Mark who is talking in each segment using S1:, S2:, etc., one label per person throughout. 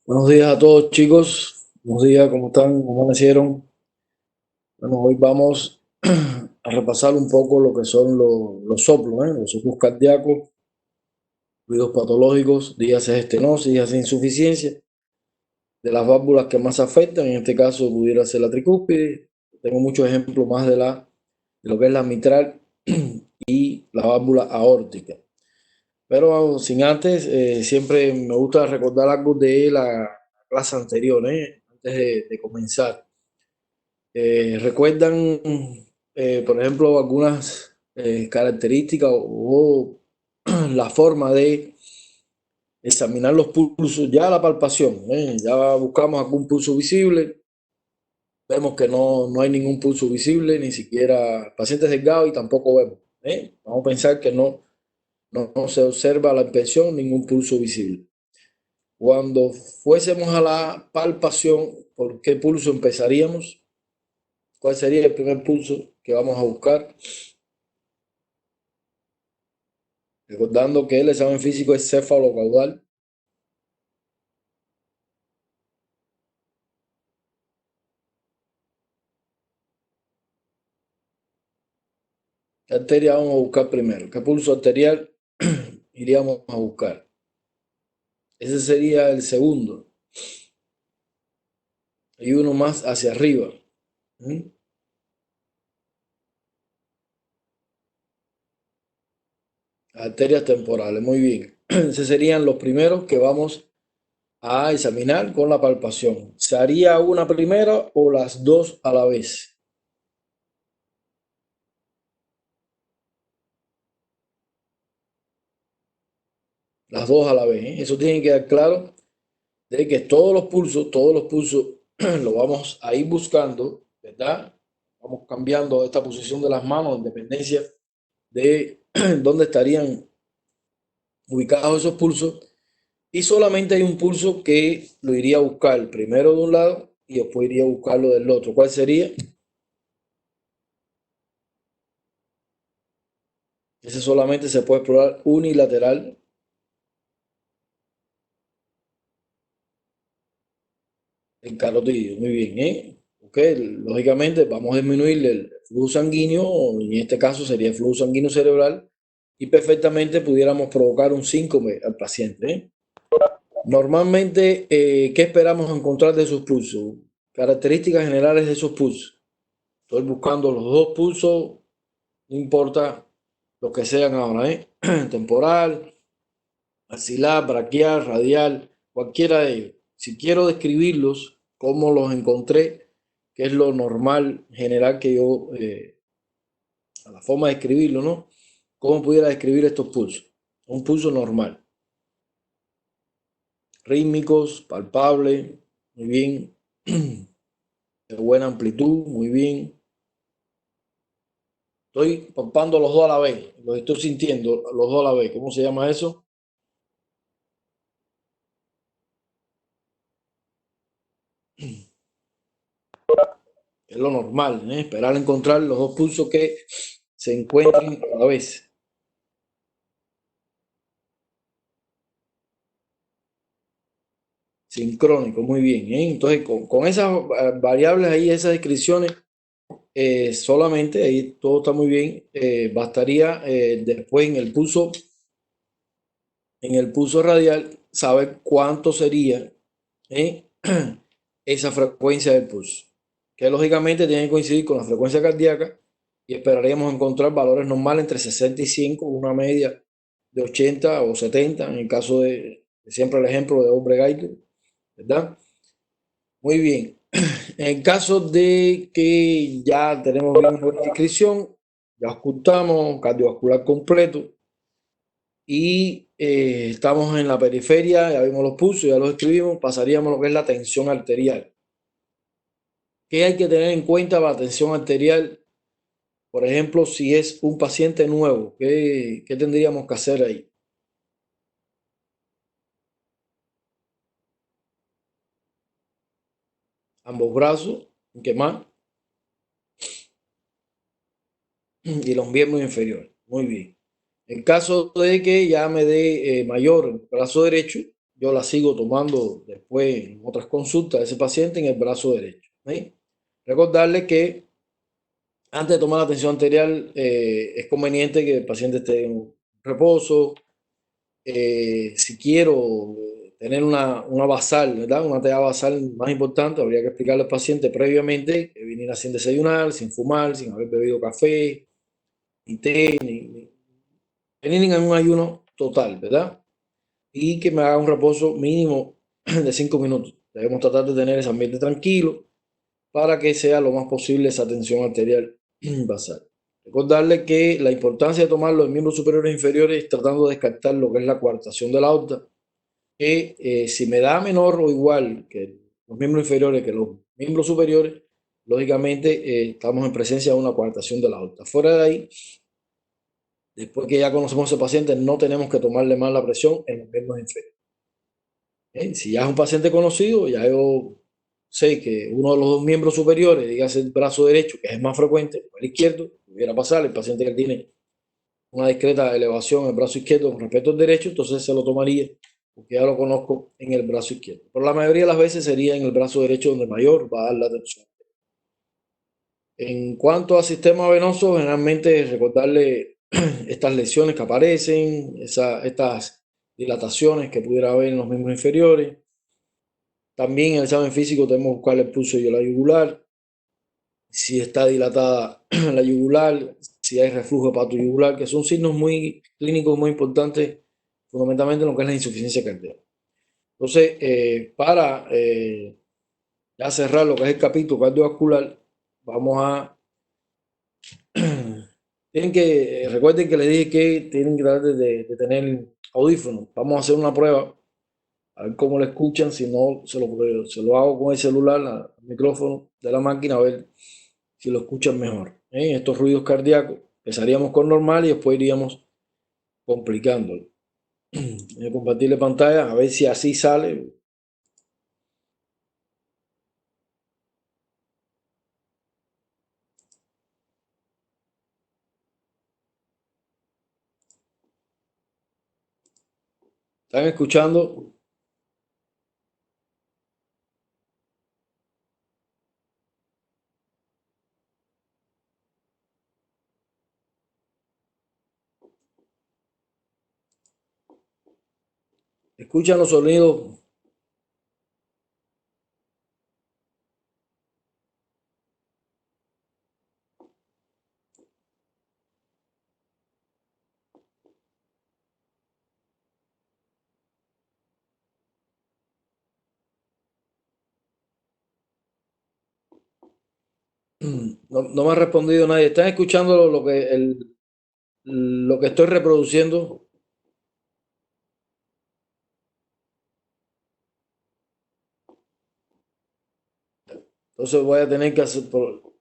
S1: Buenos días a todos, chicos. Buenos días, ¿cómo están? ¿Cómo amanecieron? Bueno, hoy vamos a repasar un poco lo que son los soplos, los soplos cardíacos, ruidos patológicos, días de estenosis, días de insuficiencia, de las válvulas que más afectan. En este caso pudiera ser la tricúspide. Tengo muchos ejemplos más de lo que es la mitral y la válvula aórtica. Pero sin antes, siempre me gusta recordar algo de la clase anterior, antes de comenzar. ¿Recuerdan, por ejemplo, algunas características o la forma de examinar los pulsos? Ya la palpación, ya buscamos algún pulso visible, vemos que no hay ningún pulso visible, ni siquiera pacientes delgados y tampoco vemos. Vamos a pensar que no se observa la impresión, ningún pulso visible. Cuando fuésemos a la palpación, ¿por qué pulso empezaríamos? ¿Cuál sería el primer pulso que vamos a buscar? Recordando que el examen físico es céfalo-caudal. ¿Qué arteria vamos a buscar primero? ¿Qué pulso arterial iríamos a buscar? Ese sería el segundo. Hay uno más hacia arriba. ¿Mm? Arterias temporales, muy bien. Esos serían los primeros que vamos a examinar con la palpación. ¿Se haría una primera o las dos a la vez? Las dos a la vez, ¿eh? Eso tiene que quedar claro de que todos los pulsos lo vamos a ir buscando, ¿verdad? Vamos cambiando esta posición de las manos en dependencia de dónde estarían ubicados esos pulsos. Y solamente hay un pulso que lo iría a buscar primero de un lado y después iría a buscarlo del otro. ¿Cuál sería? Ese solamente se puede explorar unilateral. El carotidio, muy bien, ¿eh? Ok, lógicamente vamos a disminuir el flujo sanguíneo, y en este caso sería el flujo sanguíneo cerebral, y perfectamente pudiéramos provocar un síncope al paciente, ¿eh? Normalmente, ¿qué esperamos encontrar de esos pulsos? Características generales de esos pulsos. Estoy buscando los dos pulsos, no importa lo que sean ahora, ¿eh? Temporal, axilar, braquial, radial, cualquiera de ellos. Si quiero describirlos, como los encontré, que es lo normal, general que yo, a la forma de escribirlo, ¿no? ¿Cómo pudiera describir estos pulsos? Un pulso normal, rítmicos, palpable, muy bien, de buena amplitud, muy bien. Estoy palpando los dos a la vez, los estoy sintiendo los dos a la vez. ¿Cómo se llama eso? Es lo normal, ¿eh? Esperar encontrar los dos pulsos que se encuentren a la vez. Sincrónico, muy bien, ¿eh? Entonces, con esas variables ahí, esas descripciones, solamente ahí todo está muy bien. Bastaría después en el pulso radial, saber cuánto sería, ¿eh? esa frecuencia del pulso, que lógicamente tiene que coincidir con la frecuencia cardíaca, y esperaríamos encontrar valores normales entre 60 y 100, una media de 80 o 70, en el caso de siempre el ejemplo de hombre gaito, ¿verdad? Muy bien. En el caso de que ya tenemos bien una descripción, ya ocultamos cardiovascular completo y estamos en la periferia, ya vimos los pulsos, ya los escribimos, pasaríamos a lo que es la tensión arterial. ¿Qué hay que tener en cuenta para la tensión arterial? Por ejemplo, si es un paciente nuevo, ¿qué tendríamos que hacer ahí? Ambos brazos, ¿qué más? Y los miembros inferiores. Muy bien. En caso de que ya me dé mayor el brazo derecho, yo la sigo tomando después en otras consultas de ese paciente en el brazo derecho. ¿Sí? Recordarle que antes de tomar la tensión arterial es conveniente que el paciente esté en reposo. Si quiero tener una basal, ¿verdad? Una TA basal más importante, habría que explicarle al paciente previamente que viniera sin desayunar, sin fumar, sin haber bebido café, ni té, ni venir en un ayuno total, ¿verdad? Y que me haga un reposo mínimo de 5 minutos. Debemos tratar de tener ese ambiente tranquilo para que sea lo más posible esa tensión arterial basal. Recordarle que la importancia de tomar los miembros superiores e inferiores tratando de descartar lo que es la coartación de la aorta, que si me da menor o igual que los miembros inferiores que los miembros superiores, lógicamente estamos en presencia de una coartación de la aorta. Fuera de ahí, después que ya conocemos a ese paciente, no tenemos que tomarle más la presión en los miembros inferiores. Si ya es un paciente conocido, ya yo sé que uno de los dos miembros superiores, dígase el brazo derecho, que es más frecuente, o el izquierdo, pudiera pasar, el paciente que tiene una discreta elevación en el brazo izquierdo con respecto al derecho, entonces se lo tomaría, porque ya lo conozco en el brazo izquierdo. Pero la mayoría de las veces sería en el brazo derecho donde mayor va a dar la tensión. En cuanto al sistema venoso, generalmente recordarle estas lesiones que aparecen, estas dilataciones que pudiera haber en los miembros inferiores. También en el examen físico tenemos que buscar el pulso y la yugular, si está dilatada la yugular, si hay reflujo hepatoyugular, que son signos muy clínicos muy importantes, fundamentalmente en lo que es la insuficiencia cardíaca. Entonces, para ya cerrar lo que es el capítulo cardiovascular, vamos a... recuerden que les dije que tienen que tratar de tener audífonos. Vamos a hacer una prueba, a ver cómo lo escuchan, si no se lo hago con el celular, el micrófono de la máquina, a ver si lo escuchan mejor. Estos ruidos cardíacos, empezaríamos con normal y después iríamos complicándolo. Voy a compartirle pantalla, a ver si así sale. ¿Están escuchando? ¿Escuchan los sonidos? No me ha respondido nadie. ¿Están escuchando lo que estoy reproduciendo? Entonces voy a tener que hacer...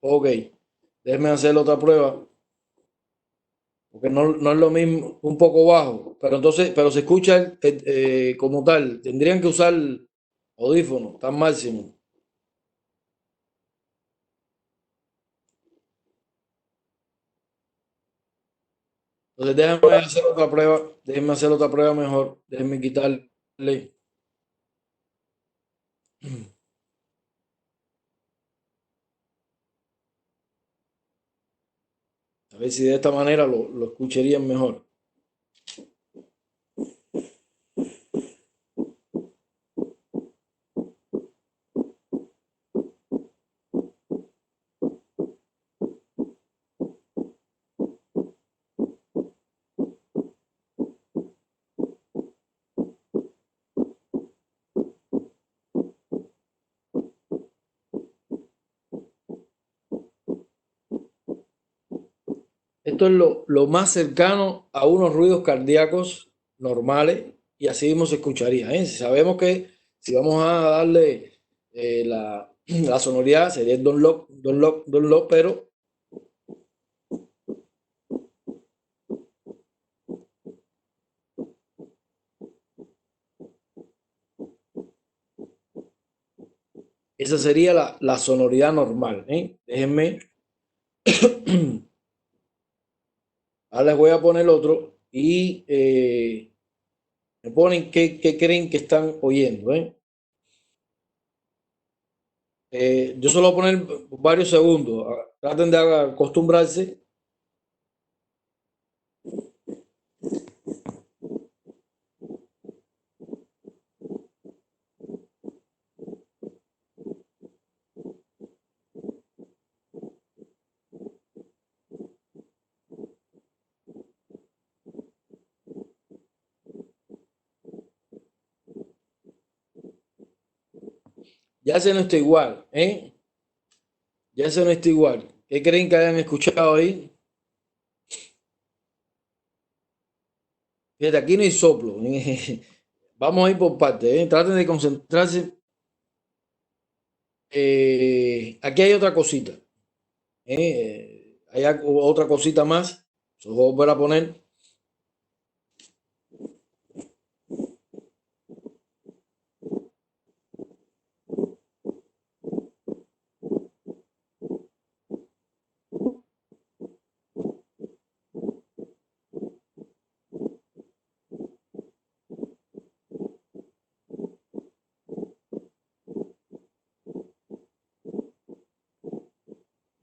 S1: Ok, déjenme hacer otra prueba, porque no es lo mismo, un poco bajo, pero entonces, pero se escucha como tal. Tendrían que usar audífonos, está máximo. Entonces déjenme hacer otra prueba mejor, déjenme quitarle, a ver si de esta manera lo escucharían mejor. Esto es lo más cercano a unos ruidos cardíacos normales y así mismo se escucharía. Si sabemos que si vamos a darle la sonoridad sería el don lock, don lock, don lock, pero esa sería la sonoridad normal. Déjenme, ahora les voy a poner otro y Me ponen qué creen que están oyendo, ¿eh? Yo solo voy a poner varios segundos. Traten de acostumbrarse. Ya se no está igual, ¿eh? Ya se no está igual. ¿Qué creen que hayan escuchado ahí? Fíjate, aquí no hay soplo. Vamos a ir por partes, ¿eh? Traten de concentrarse. Aquí hay otra cosita, hay otra cosita más. Se voy a volver a poner.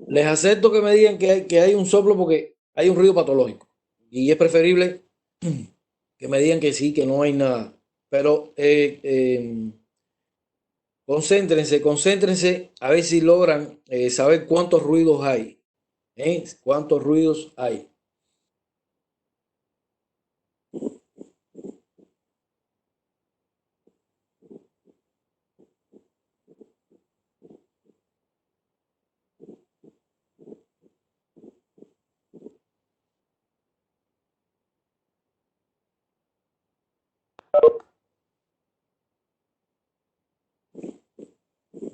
S1: Les acepto que me digan que hay un soplo porque hay un ruido patológico. Y es preferible que me digan que sí, que no hay nada. Pero concéntrense, concéntrense a ver si logran saber cuántos ruidos hay. ¿Cuántos ruidos hay?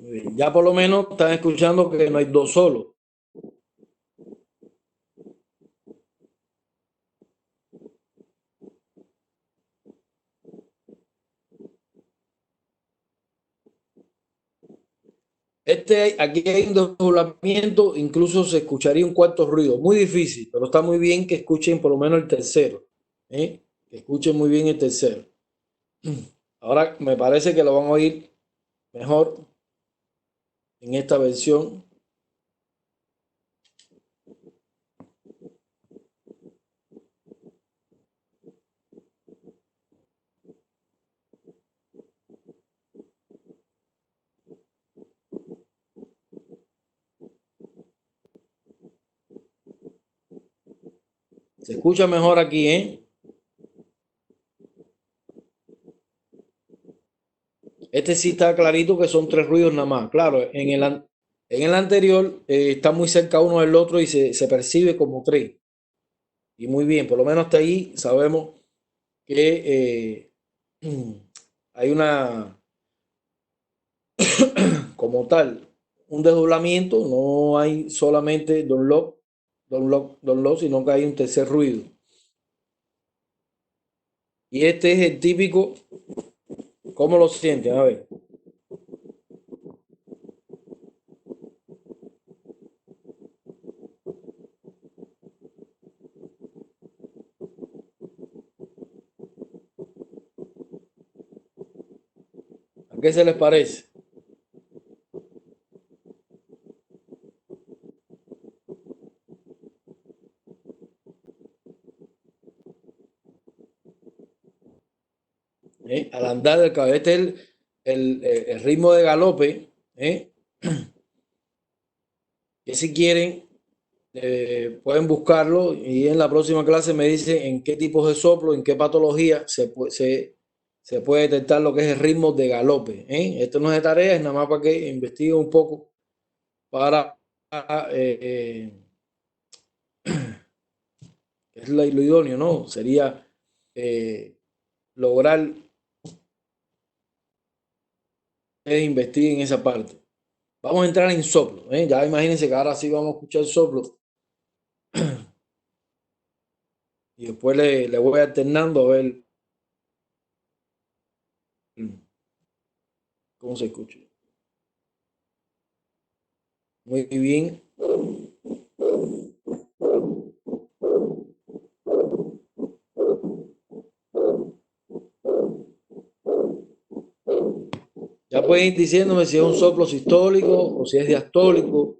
S1: Muy bien. Ya por lo menos están escuchando que no hay dos solos. Aquí hay un desdoblamiento, incluso se escucharía un cuarto ruido. Muy difícil, pero está muy bien que escuchen por lo menos el tercero. Que escuchen muy bien el tercero. Ahora me parece que lo van a oír mejor en esta versión. Se escucha mejor aquí, ¿eh? Este sí está clarito que son tres ruidos nada más. Claro, en el anterior está muy cerca uno del otro y se percibe como tres. Y muy bien, por lo menos hasta ahí sabemos que hay una, como tal, un desdoblamiento, no hay solamente don lock, sino que hay un tercer ruido. Y este es el típico, ¿cómo lo sienten? A ver, ¿a qué se les parece? Al andar del caballo, este es el ritmo de galope, ¿eh? Que si quieren pueden buscarlo y en la próxima clase me dicen en qué tipos de soplo, en qué patología se puede detectar lo que es el ritmo de galope. Esto no es de tarea, es nada más para que investiguen un poco para es lo idóneo, ¿no? Sería eh, lograr que investiguen esa parte. Vamos a entrar en soplo. Ya imagínense que ahora sí vamos a escuchar soplo y después le voy alternando a ver cómo se escucha. Muy bien. Ya pueden ir diciéndome si es un soplo sistólico o si es diastólico.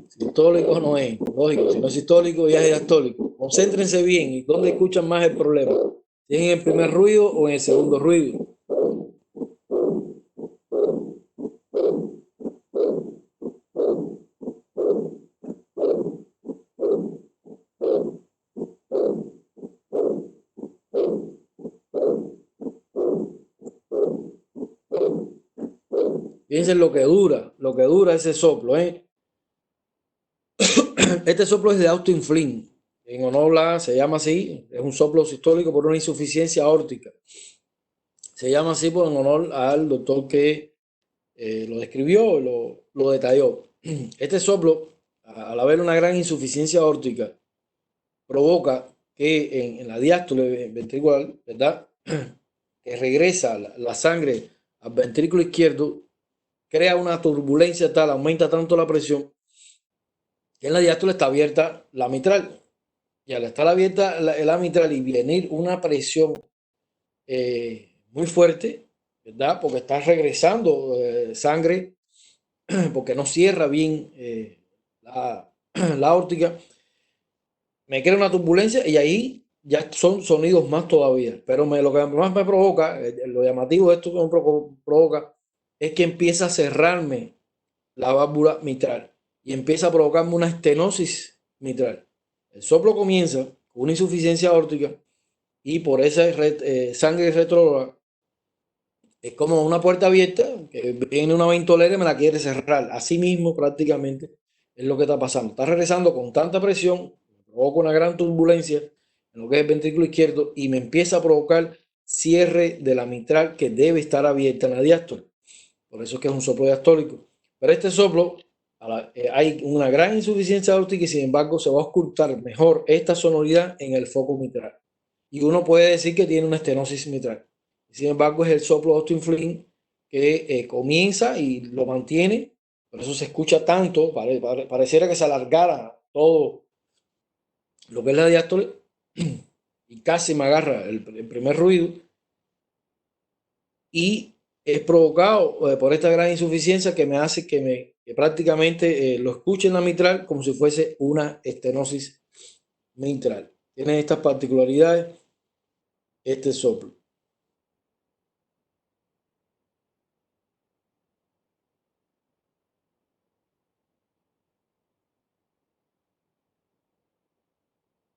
S1: Sistólico no es, lógico, si no es sistólico ya es diastólico. Concéntrense bien y dónde escuchan más el problema. Si es en el primer ruido o en el segundo ruido. Fíjense lo que dura ese soplo, ¿eh? Este soplo es de Austin Flint. En honor a, se llama así, es un soplo sistólico por una insuficiencia aórtica. Se llama así por en honor al doctor que lo describió, lo detalló. Este soplo, al haber una gran insuficiencia aórtica, provoca que en la diástole ventricular, ¿verdad? Que regresa la sangre al ventrículo izquierdo, crea una turbulencia tal, aumenta tanto la presión, que en la diástole está abierta la mitral. Y al estar abierta la mitral y venir una presión muy fuerte, ¿verdad? Porque está regresando sangre, porque no cierra bien la aórtica, me crea una turbulencia y ahí ya son sonidos más todavía. Pero lo que más me provoca, lo llamativo de esto que me provoca, es que empieza a cerrarme la válvula mitral y empieza a provocarme una estenosis mitral. El soplo comienza con una insuficiencia aórtica y por esa sangre retrógrada es como una puerta abierta que viene una ventolera y me la quiere cerrar. Así mismo prácticamente es lo que está pasando. Está regresando con tanta presión, me provoca una gran turbulencia en lo que es el ventrículo izquierdo y me empieza a provocar cierre de la mitral que debe estar abierta en la diástole. Por eso es que es un soplo diastólico. Pero este soplo, hay una gran insuficiencia aórtica y sin embargo se va a ocultar mejor esta sonoridad en el foco mitral. Y uno puede decir que tiene una estenosis mitral. Sin embargo, es el soplo de Austin Flint que comienza y lo mantiene. Por eso se escucha tanto, pareciera que se alargara todo lo que es la diástole y casi me agarra el primer ruido y es provocado por esta gran insuficiencia que me hace que prácticamente lo escuche en la mitral como si fuese una estenosis mitral. Tiene estas particularidades este soplo.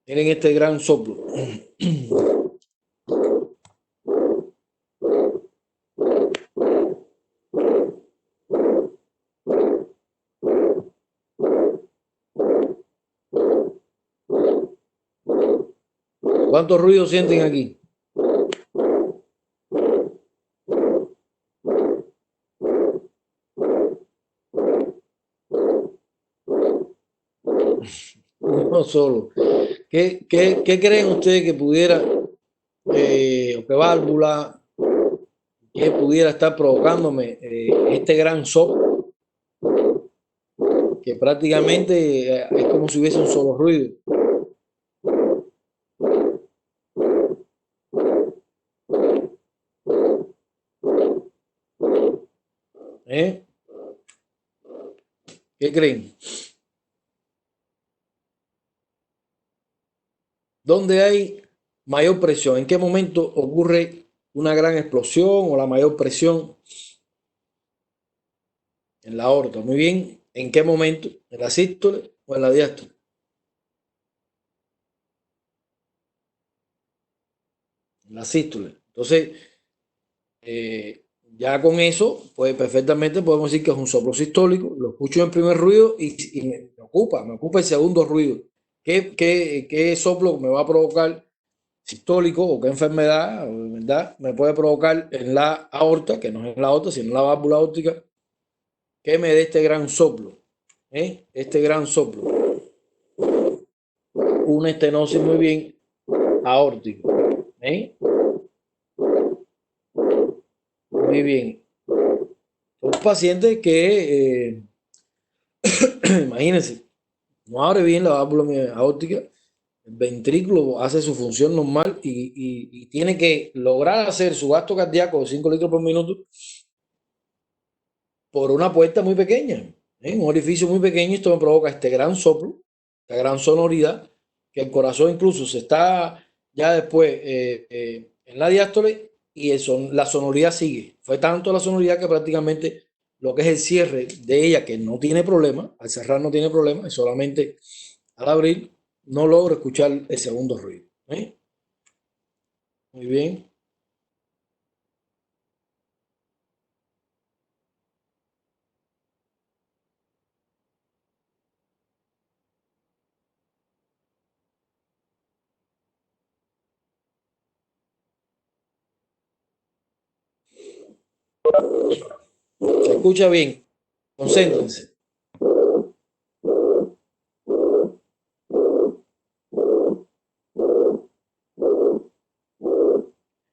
S1: Tienen este gran soplo. ¿Cuántos ruidos sienten aquí? No solo. ¿Qué creen ustedes que pudiera, o qué válvula, que pudiera estar provocándome este gran soplo? Que prácticamente es como si hubiese un solo ruido. ¿Eh? ¿Qué creen? ¿Dónde hay mayor presión? ¿En qué momento ocurre una gran explosión o la mayor presión en la aorta? Muy bien. ¿En qué momento? ¿En la sístole o en la diástole? En la sístole. Entonces, ya con eso, pues perfectamente podemos decir que es un soplo sistólico. Lo escucho en el primer ruido y me ocupa el segundo ruido. ¿Qué soplo me va a provocar sistólico o qué enfermedad, ¿verdad? Me puede provocar en la aorta, que no es en la aorta, sino en la válvula aórtica, que me dé este gran soplo, este gran soplo, una estenosis muy bien aórtico, ¿eh? Muy bien. Un paciente que, imagínense, no abre bien la válvula aórtica, el ventrículo hace su función normal y tiene que lograr hacer su gasto cardíaco de 5 litros por minuto por una puerta muy pequeña, un orificio muy pequeño. Esto me provoca este gran soplo, esta gran sonoridad, que el corazón incluso se está ya después en la diástole y la sonoridad sigue. Fue tanto la sonoridad que prácticamente lo que es el cierre de ella, que no tiene problema, al cerrar no tiene problema, es solamente al abrir, no logro escuchar el segundo ruido. Muy bien. Se escucha bien. Concéntrense.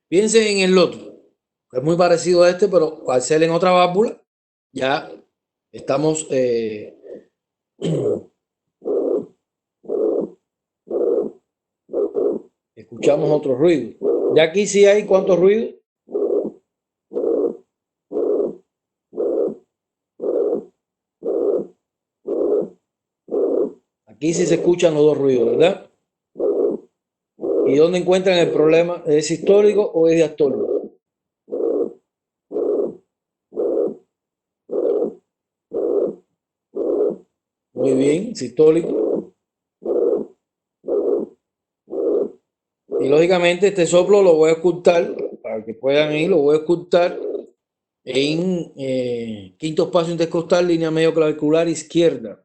S1: Piensen en el otro. Es muy parecido a este, pero al ser en otra válvula, ya estamos, escuchamos otro ruido. De aquí sí hay cuántos ruidos. Aquí sí se escuchan los dos ruidos, ¿verdad? ¿Y dónde encuentran el problema? ¿Es sistólico o es diastólico? Muy bien, sistólico. Y lógicamente este soplo lo voy a ocultar, para que puedan ir, lo voy a ocultar en quinto espacio intercostal, línea medio clavicular izquierda.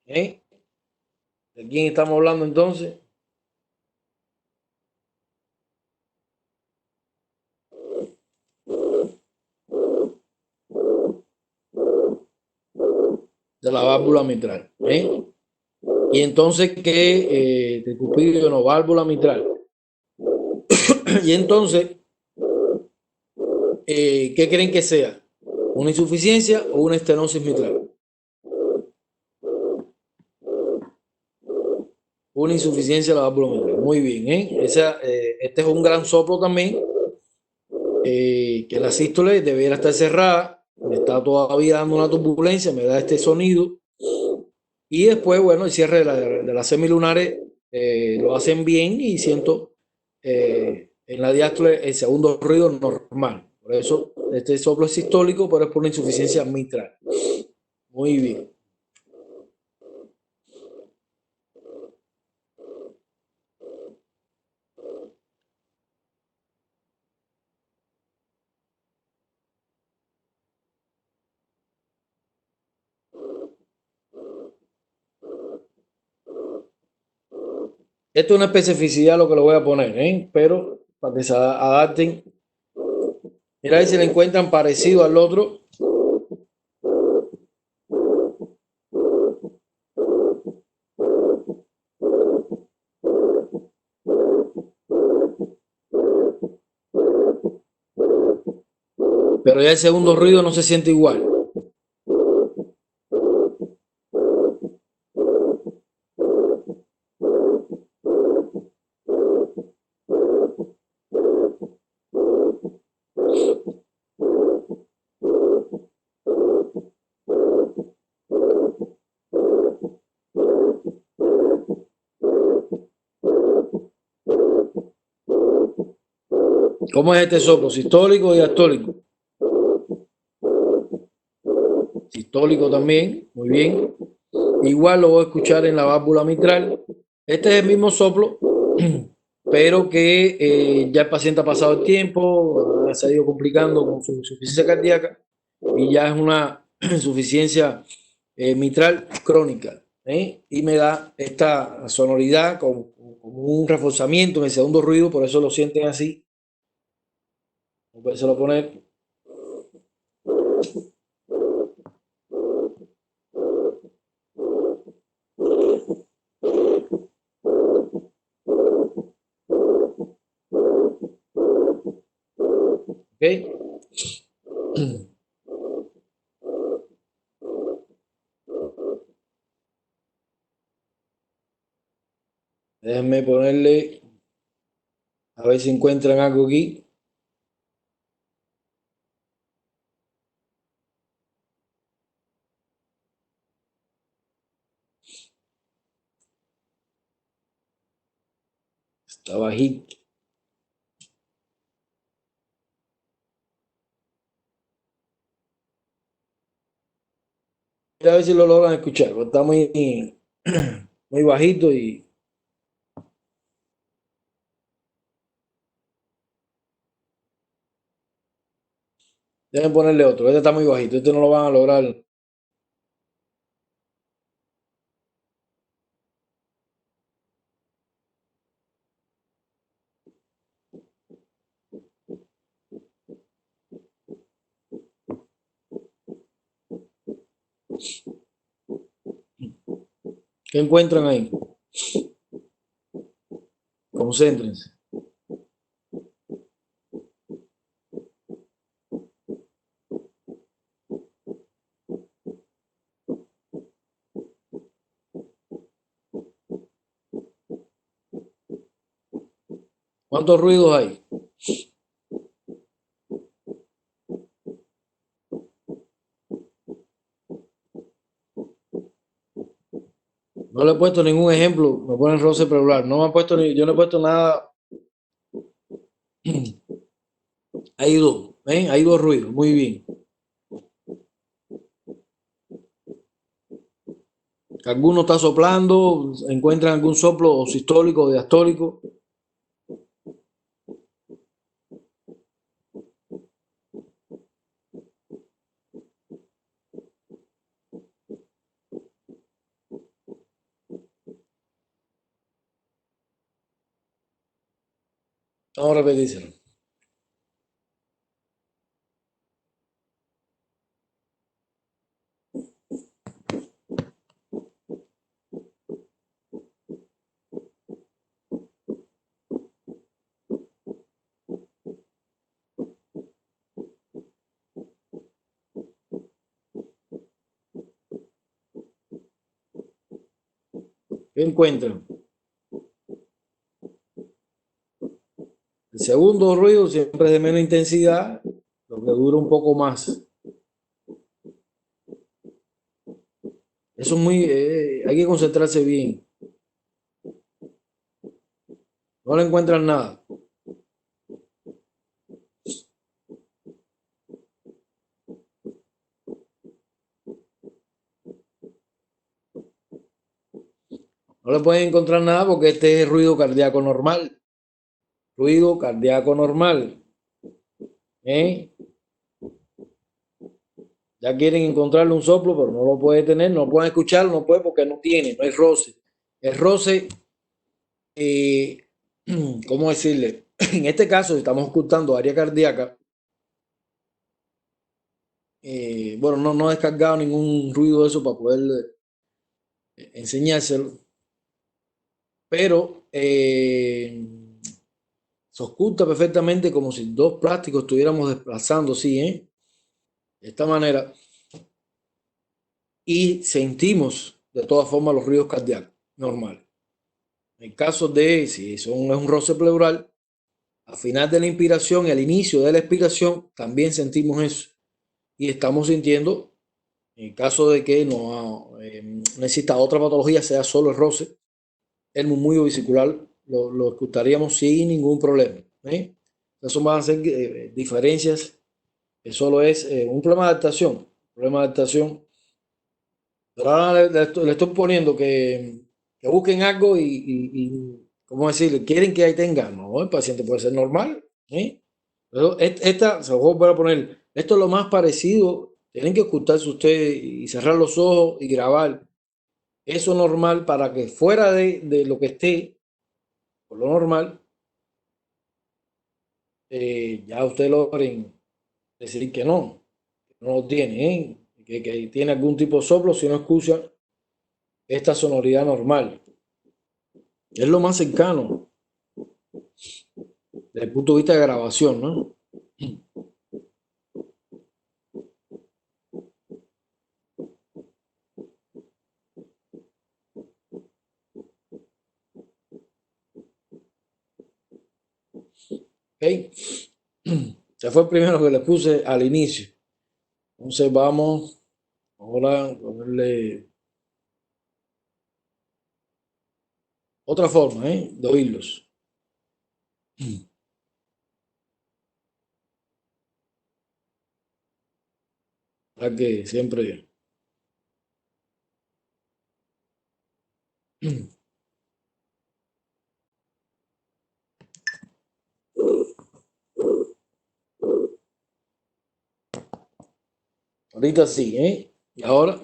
S1: ¿De quién estamos hablando entonces? De la válvula mitral. Y entonces, ¿qué? Tricuspidio, no, válvula mitral. Y entonces, ¿qué creen que sea? ¿Una insuficiencia o una estenosis mitral? Una insuficiencia de la válvula mitral. Muy bien, este es un gran soplo también, que la sístole debiera estar cerrada, me está todavía dando una turbulencia, me da este sonido. Y después, bueno, el cierre de las semilunares lo hacen bien y siento en la diástole el segundo ruido normal. Por eso este soplo es sistólico, pero es por una insuficiencia mitral. Muy bien. Esto es una especificidad lo que lo voy a poner, pero para que se adapten. Mira a ver si le encuentran parecido al otro. Pero ya el segundo ruido no se siente igual. ¿Cómo es este soplo? ¿Sistólico o diastólico? Sistólico también, muy bien. Igual lo voy a escuchar en la válvula mitral. Este es el mismo soplo, pero que ya el paciente ha pasado el tiempo, se ha ido complicando con su insuficiencia cardíaca y ya es una insuficiencia mitral crónica. Y me da esta sonoridad como un reforzamiento en el segundo ruido, por eso lo sienten así. Voy a poner. ¿Ok? Déjenme ponerle, a ver si encuentran algo aquí. Está bajito. A ver si lo logran escuchar, porque está muy, muy bajito y deben ponerle otro. Este está muy bajito, este no lo van a lograr. ¿Qué encuentran ahí? Concéntrense. ¿Cuántos ruidos hay? No le he puesto ningún ejemplo. Me ponen roce celular. No me ha puesto ni, yo no he puesto nada. Hay dos, ¿ven? Hay dos ruidos. Muy bien. Alguno está soplando, encuentran algún soplo sistólico o diastólico. Vamos a repetírselo. ¿Qué encuentran? El segundo ruido siempre es de menos intensidad, lo que dura un poco más. Eso es muy, hay que concentrarse bien. No le encuentran nada. No le pueden encontrar nada porque este es ruido cardíaco normal. Ruido cardíaco normal. ¿Eh? Ya quieren encontrarle un soplo, pero no lo puede tener, no pueden escucharlo, no puede porque no tiene, no hay roce. El roce, eh, ¿cómo decirle? En este caso, si estamos ocultando área cardíaca, bueno, no he descargado ningún ruido de eso para poder enseñárselo, pero se oculta perfectamente como si dos plásticos estuviéramos desplazando, sí, de esta manera, y sentimos de todas formas los ruidos cardíacos normales. En caso de, si es un roce pleural, al final de la inspiración y al inicio de la expiración, también sentimos eso. Y estamos sintiendo, en caso de que no exista otra patología, sea solo el roce, el murmullo vesicular lo escucharíamos sin ningún problema. Eso van a ser diferencias, que solo es un problema de adaptación. Problema de adaptación. Pero ahora le estoy poniendo que busquen algo ¿cómo decirle? Quieren que ahí tengan. No, el paciente puede ser normal. Pero esta, se lo voy a volver a poner, esto es lo más parecido. Tienen que ocultarse ustedes y cerrar los ojos y grabar eso normal para que fuera de lo que esté, por lo normal, ya ustedes logren decir que no lo tiene, que tiene algún tipo de soplo si no escucha esta sonoridad normal. Es lo más cercano desde el punto de vista de grabación, ¿no? Se fue el primero que le puse al inicio. Entonces vamos ahora a ponerle otra forma, de oírlos. Para que siempre. Ahorita sí, Y ahora.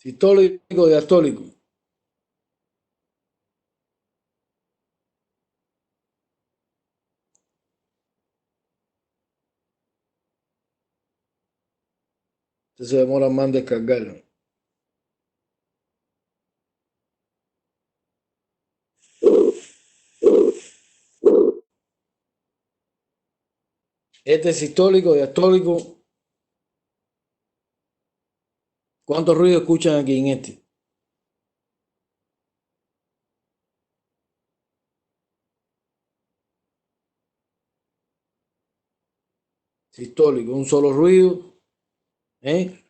S1: Sistólico, diastólico. Entonces se demora más en descargarlo. Este sistólico, diastólico. ¿Cuántos ruidos escuchan aquí en este? Sistólico, un solo ruido, ¿eh?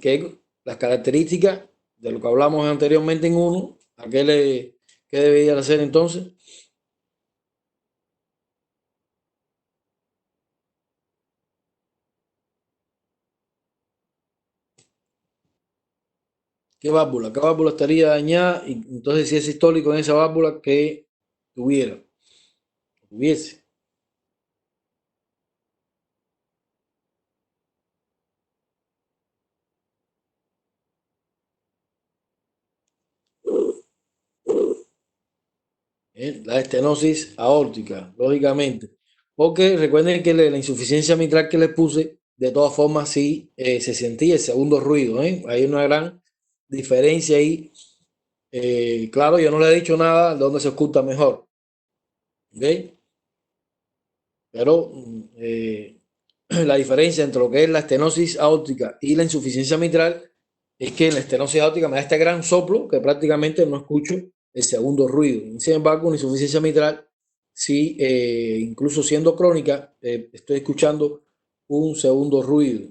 S1: Que las características de lo que hablamos anteriormente en uno, ¿qué debería hacer entonces? ¿Qué válvula? ¿Qué válvula estaría dañada? Y entonces, si es sistólico en esa válvula, que tuviese. La estenosis aórtica, lógicamente. Porque recuerden que la insuficiencia mitral que les puse, de todas formas, sí se sentía el segundo ruido. Hay una gran diferencia ahí. Claro, yo no le he dicho nada de dónde se oculta mejor. ¿Ok? Pero la diferencia entre lo que es la estenosis aórtica y la insuficiencia mitral es que en la estenosis aórtica me da este gran soplo que prácticamente no escucho el segundo ruido. Sin embargo, una insuficiencia mitral, sí, incluso siendo crónica, estoy escuchando un segundo ruido.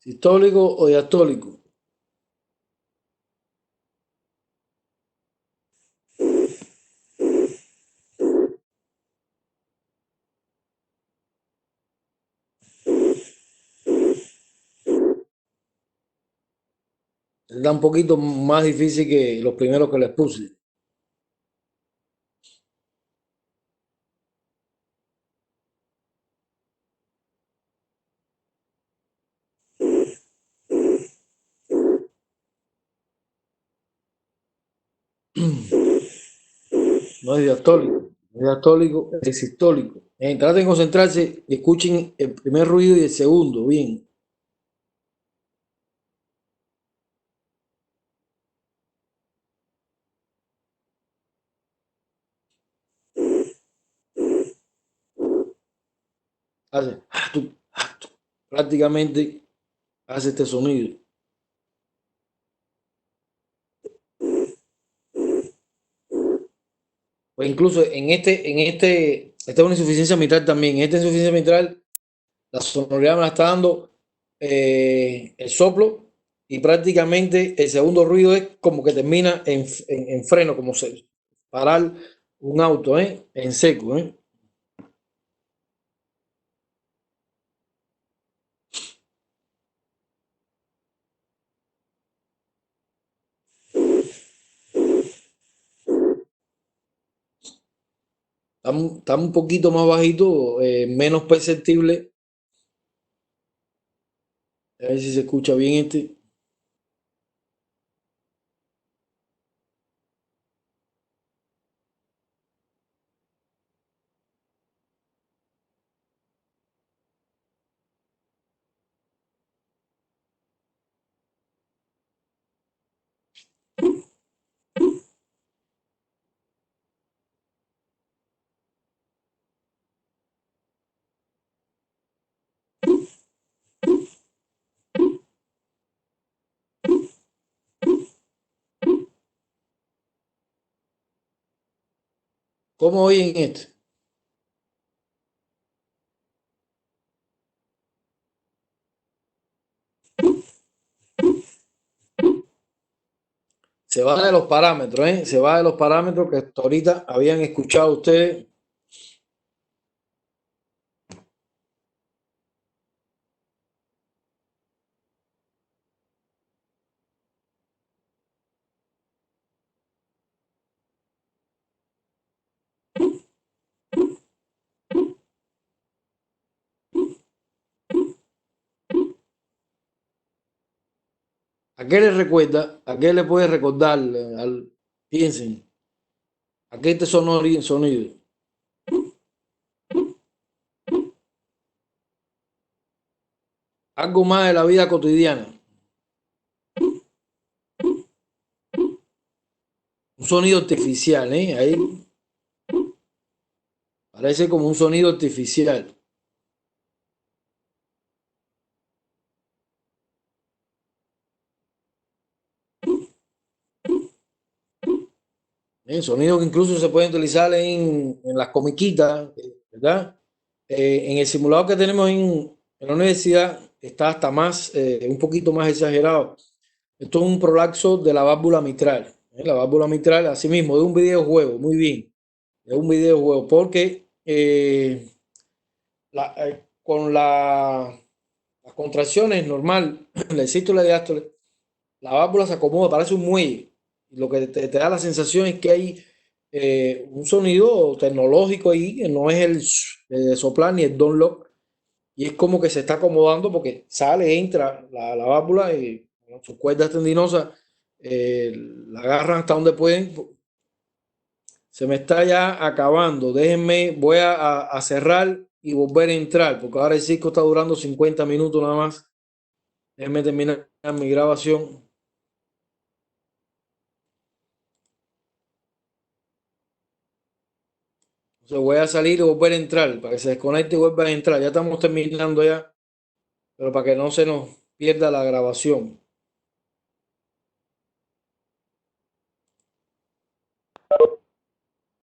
S1: Sistólico o diastólico. Está un poquito más difícil que los primeros que les puse. No es diastólico, no es diastólico, es sistólico. Traten de concentrarse y escuchen el primer ruido y el segundo, bien. Hace, prácticamente hace este sonido. O incluso esta es una insuficiencia mitral también. Esta insuficiencia mitral La sonoridad me la está dando el soplo y prácticamente el segundo ruido es como que termina en freno, como se parar un auto, en seco, ¿eh? Está un poquito más bajito, menos perceptible. A ver si se escucha bien este. ¿Cómo oyen esto? Se va de los parámetros, ¿eh? Se va de los parámetros que hasta ahorita habían escuchado ustedes. ¿A qué le recuerda? ¿A qué le puede recordar? Piensen, ¿a qué este sonido? Algo más de la vida cotidiana. Un sonido artificial, ¿eh? Ahí parece como un sonido artificial. Sonido que incluso se puede utilizar en las comiquitas, ¿verdad? En el simulador que tenemos en la universidad está hasta más, un poquito más exagerado. Esto es un prolapso de la válvula mitral. La válvula mitral, así mismo, de un videojuego, muy bien, de un videojuego, porque con las contracciones normal, la sístole y diástole, la válvula se acomoda, parece un muelle. Y lo que te da la sensación es que hay un sonido tecnológico ahí, que no es el soplar ni el don lock, y es como que se está acomodando porque sale, entra la válvula y con sus cuerdas tendinosas la agarran hasta donde pueden. Se me está ya acabando. Déjenme, voy a cerrar y volver a entrar, porque ahora el circo está durando 50 minutos nada más. Déjenme terminar mi grabación. Entonces voy a salir y volver a entrar, para que se desconecte y vuelva a entrar. Ya estamos terminando ya, pero para que no se nos pierda la grabación.